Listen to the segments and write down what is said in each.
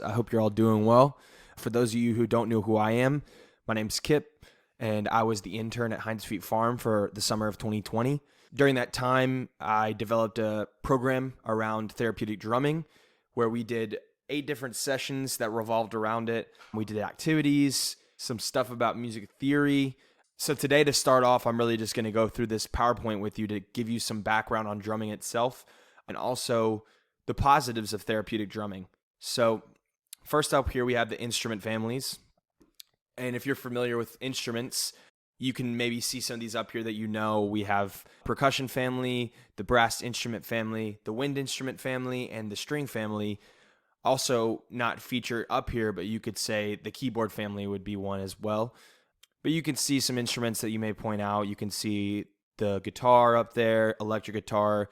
I hope you're all doing well. For those of you who don't know who I am, my name's Kip, and I was the intern at Heinz Feet Farm for the summer of 2020. During that time, I developed a program around therapeutic drumming where we did 8 different sessions that revolved around it. We did activities, some stuff about music theory. So today, to start off, I'm really just going to go through this PowerPoint with you to give you some background on drumming itself and also the positives of therapeutic drumming. So first up here, we have the instrument families. And if you're familiar with instruments, you can maybe see some of these up here that you know. We have percussion family, the brass instrument family, the wind instrument family, and the string family. Also not featured up here, but you could say the keyboard family would be one as well. But you can see some instruments that you may point out. You can see the guitar up there, electric guitar.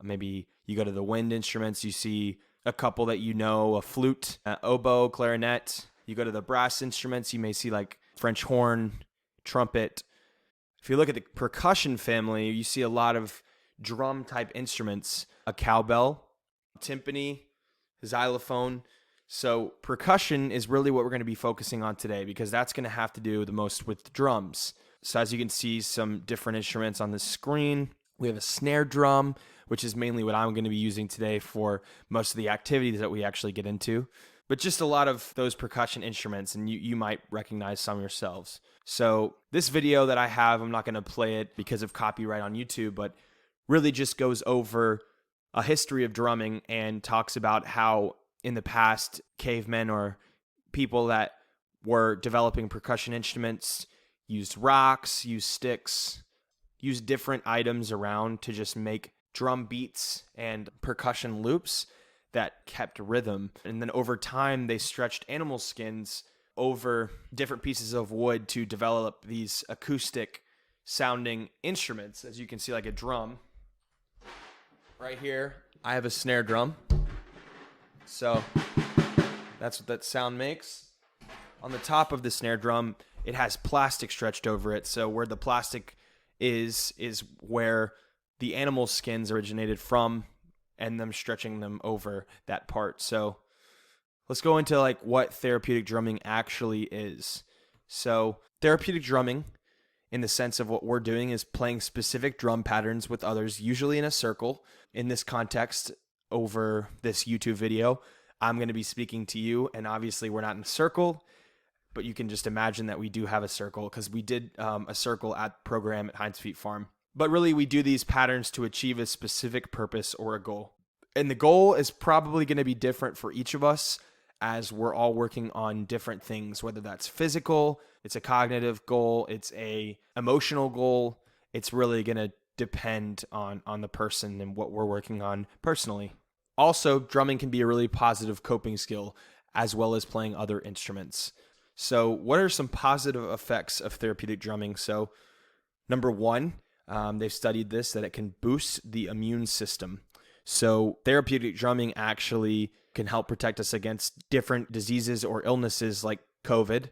Maybe you go to the wind instruments, you see a couple that you know, a flute, oboe, clarinet. You go to the brass instruments, you may see like French horn, trumpet. If you look at the percussion family, you see a lot of drum type instruments, a cowbell, timpani, xylophone. So percussion is really what we're going to be focusing on today because that's going to have to do the most with drums. So as you can see some different instruments on the screen, we have a snare drum, which is mainly what I'm going to be using today for most of the activities that we actually get into. But just a lot of those percussion instruments, and you might recognize some yourselves. So this video that I have, I'm not going to play it because of copyright on YouTube, but really just goes over a history of drumming and talks about how in the past, cavemen or people that were developing percussion instruments used rocks, used sticks, used different items around to just make drum beats and percussion loops that kept rhythm. And then over time, they stretched animal skins over different pieces of wood to develop these acoustic sounding instruments. As you can see, like a drum. Right here, I have a snare drum. So that's what that sound makes. On the top of the snare drum, it has plastic stretched over it. So where the plastic is where the animal skins originated from and them stretching them over that part. So let's go into like what therapeutic drumming actually is. So therapeutic drumming, in the sense of what we're doing, is playing specific drum patterns with others, usually in a circle. In this context, over this YouTube video, I'm going to be speaking to you, and obviously we're not in a circle, but you can just imagine that we do have a circle because we did a circle program at Heinz Feet Farm. But really, we do these patterns to achieve a specific purpose or a goal. And the goal is probably going to be different for each of us as we're all working on different things, whether that's physical, it's a cognitive goal, it's a emotional goal. It's really going to depend on the person and what we're working on personally. Also, drumming can be a really positive coping skill as well as playing other instruments. So what are some positive effects of therapeutic drumming? So number one, they've studied this, that it can boost the immune system. So therapeutic drumming actually can help protect us against different diseases or illnesses like COVID.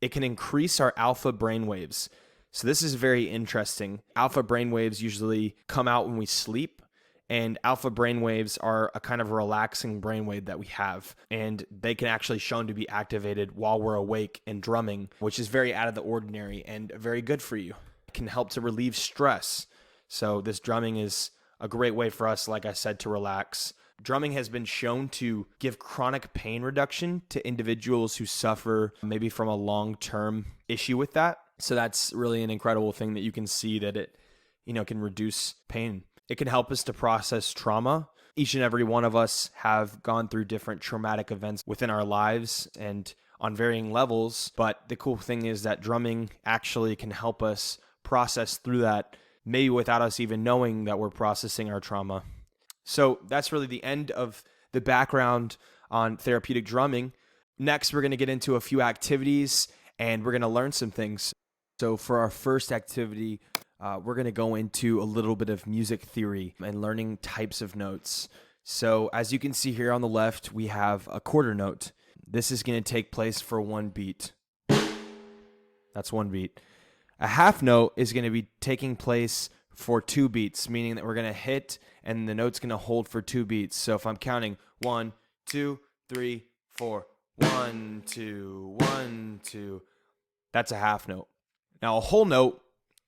It can increase our alpha brainwaves. So this is very interesting. Alpha brainwaves usually come out when we sleep, and alpha brainwaves are a kind of relaxing brainwave that we have, and they can actually shown to be activated while we're awake and drumming, which is very out of the ordinary and very good for you. It can help to relieve stress. So this drumming is a great way for us, like I said, to relax. Drumming has been shown to give chronic pain reduction to individuals who suffer maybe from a long-term issue with that. So that's really an incredible thing that you can see that it, can reduce pain. It can help us to process trauma. Each and every one of us have gone through different traumatic events within our lives and on varying levels. But the cool thing is that drumming actually can help us process through that, maybe without us even knowing that we're processing our trauma. So that's really the end of the background on therapeutic drumming. Next, we're going to get into a few activities and we're going to learn some things. So for our first activity, we're going to go into a little bit of music theory and learning types of notes. So as you can see here on the left, we have a quarter note. This is going to take place for one beat. That's one beat. A half note is going to be taking place for 2 beats, meaning that we're going to hit and the note's going to hold for 2 beats. So if I'm counting 1, 2, 3, 4. 1, 2, 1, 2. That's a half note. Now a whole note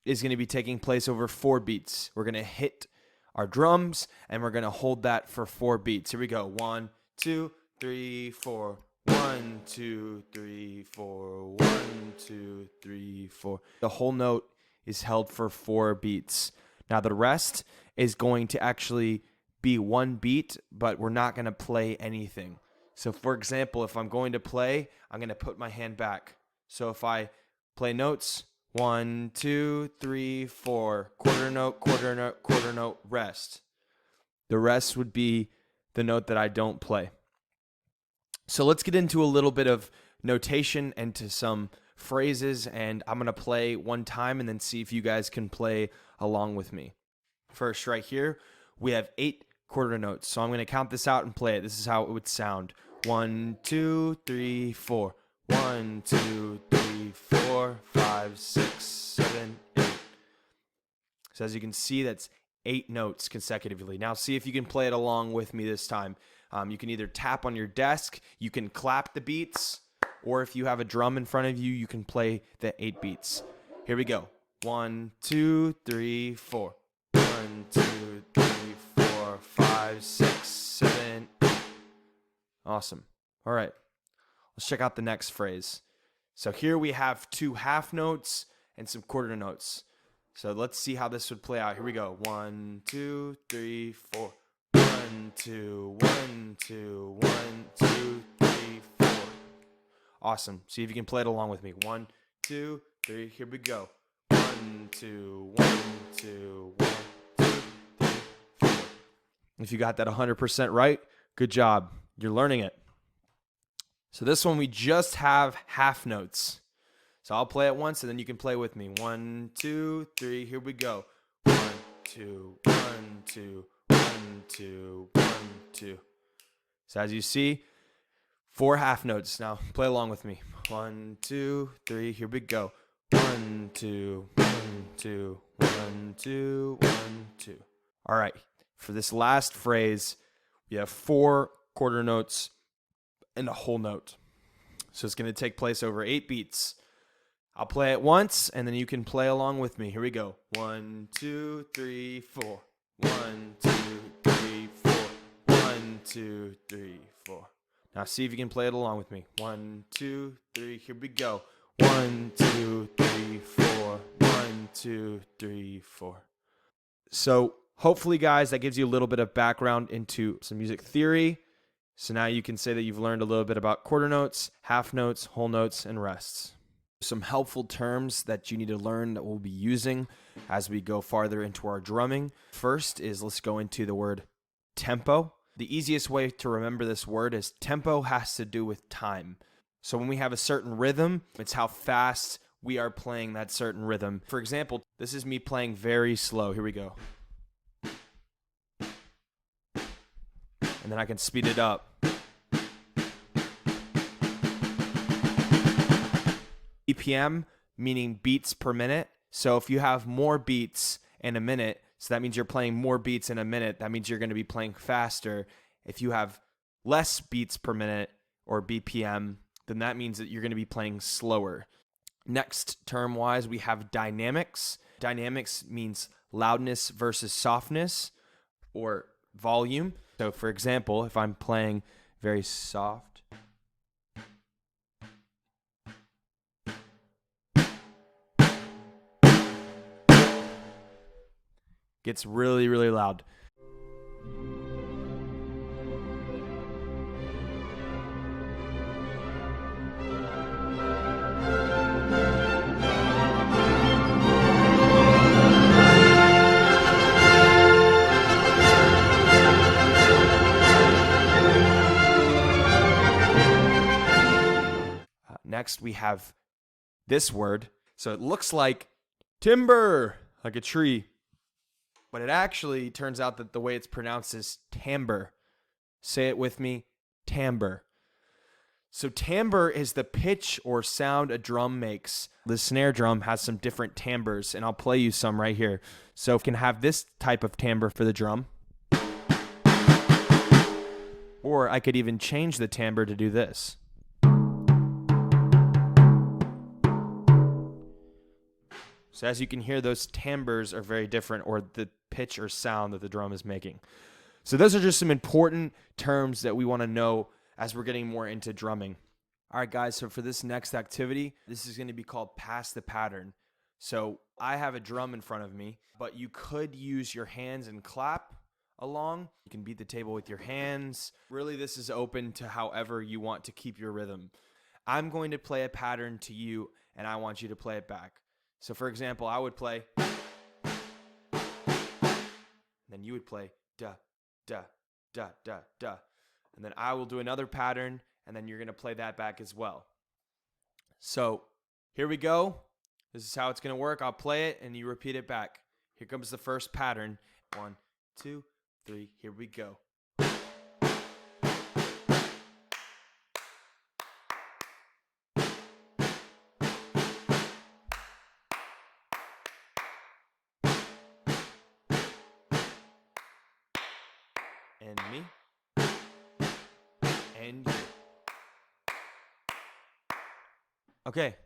is going to be taking place over 4 beats. We're going to hit our drums and we're going to hold that for 4 beats. Here we go. 1, 2, 3, 4. 1, 2, 3, 4. 1, 2, 3, 4. The whole note is held for 4 beats. Now the rest is going to actually be 1 beat, but we're not going to play anything. So for example, if I'm going to play, I'm going to put my hand back. So if I play notes, 1, 2, 3, 4, quarter note, quarter note, quarter note, rest. The rest would be the note that I don't play. So let's get into a little bit of notation and to some phrases, and I'm going to play one time and then see if you guys can play along with me. First, right here, we have 8 quarter notes. So I'm going to count this out and play it. This is how it would sound. 1, 2, 3, 4. 1, 2, 3, 4, 5, 6, 7, 8. So as you can see, that's 8 notes consecutively. Now see if you can play it along with me this time. You can either tap on your desk, you can clap the beats, or if you have a drum in front of you, you can play the 8 beats. Here we go. 1, 2, 3, 4. 1, 2, 3, 4, 5, 6, 7, 8. Awesome. All right. Let's check out the next phrase. So here we have 2 half notes and some quarter notes. So let's see how this would play out. Here we go. 1, 2, 3, 4. 1, 2, 1, 2, 1, 2, 3, 4. Awesome. See if you can play it along with me. 1, 2, 3. Here we go. 1, 2, 1, 2, 1, 2, 3, 4. If you got that 100% right, good job. You're learning it. So this one we just have half notes. So I'll play it once and then you can play with me. 1, 2, 3. Here we go. 1, 2, 1, 2, 1, 2, 1, 2. So as you see, 4 half notes. Now play along with me. 1, 2, 3. Here we go. 1, 2, 1, 2, 1, 2, 1, 2. All right. For this last phrase, we have 4 quarter notes and a whole note. So it's going to take place over 8 beats. I'll play it once, and then you can play along with me. Here we go. 1, 2, 3, 4. 1, 2, 3, 4. 1, 2, 3, 4. Now see if you can play it along with me. 1, 2, 3. Here we go. 1, 2, 3, 4. 1, 2, 3, 4. So hopefully, guys, that gives you a little bit of background into some music theory. So now you can say that you've learned a little bit about quarter notes, half notes, whole notes, and rests. Some helpful terms that you need to learn that we'll be using as we go farther into our drumming. First is let's go into the word tempo. The easiest way to remember this word is tempo has to do with time. So when we have a certain rhythm, it's how fast we are playing that certain rhythm. For example, this is me playing very slow. Here we go. And then I can speed it up. BPM, meaning beats per minute. So if you have more beats in a minute, so that means you're playing more beats in a minute. That means you're going to be playing faster. If you have less beats per minute or BPM, then that means that you're going to be playing slower. Next, term-wise, we have dynamics. Dynamics means loudness versus softness or volume. So for example, if I'm playing very soft, gets really, really loud. Next, we have this word. So it looks like timber, like a tree. But it actually turns out that the way it's pronounced is timbre. Say it with me, timbre. So timbre is the pitch or sound a drum makes. The snare drum has some different timbres, and I'll play you some right here. So we can have this type of timbre for the drum. Or I could even change the timbre to do this. So as you can hear, those timbres are very different, or the pitch or sound that the drum is making. So those are just some important terms that we want to know as we're getting more into drumming. All right, guys, so for this next activity, this is going to be called Pass the Pattern. So I have a drum in front of me, but you could use your hands and clap along. You can beat the table with your hands. Really, this is open to however you want to keep your rhythm. I'm going to play a pattern to you, and I want you to play it back. So for example, I would play, then you would play da, da, da, da, da. And then I will do another pattern, and then you're going to play that back as well. So here we go. This is how it's going to work. I'll play it, and you repeat it back. Here comes the first pattern. 1, 2, 3. Here we go. And me. And you. Okay.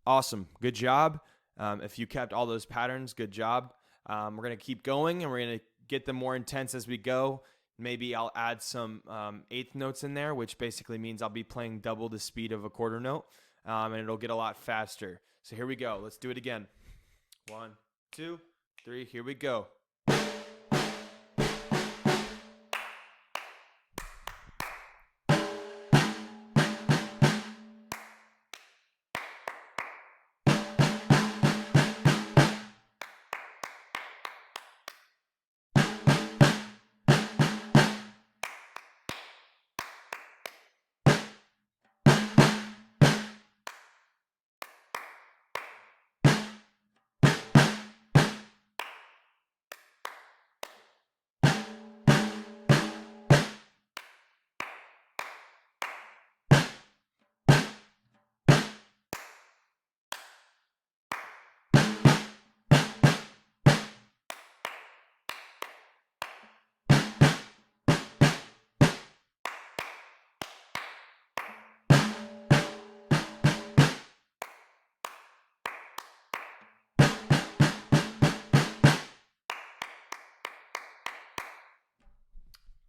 Awesome. Good job. If you kept all those patterns, good job. We're going to keep going, and we're going to get them more intense as we go. Maybe I'll add some eighth notes in there, which basically means I'll be playing double the speed of a quarter note, and it'll get a lot faster. So here we go. Let's do it again. 1, 2, 3. Here we go.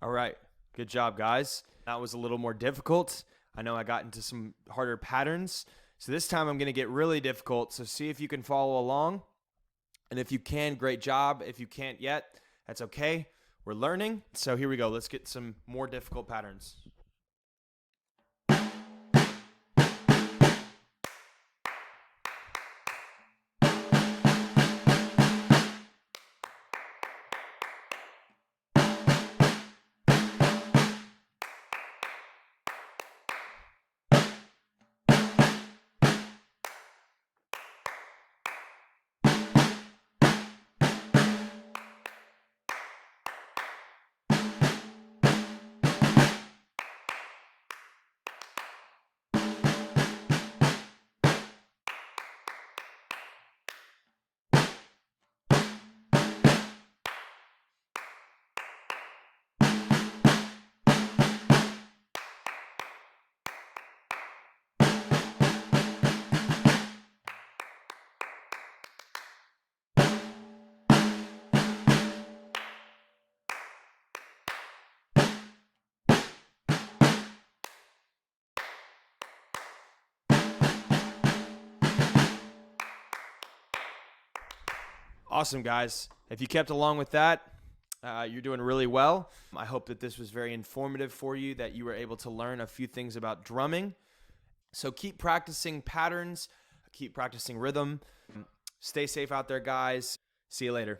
All right. Good job, guys. That was a little more difficult. I know I got into some harder patterns. So this time I'm going to get really difficult. So see if you can follow along. And if you can, great job. If you can't yet, that's okay. We're learning. So here we go. Let's get some more difficult patterns. Awesome, guys. If you kept along with that, you're doing really well. I hope that this was very informative for you, that you were able to learn a few things about drumming. So keep practicing patterns, keep practicing rhythm. Stay safe out there, guys. See you later.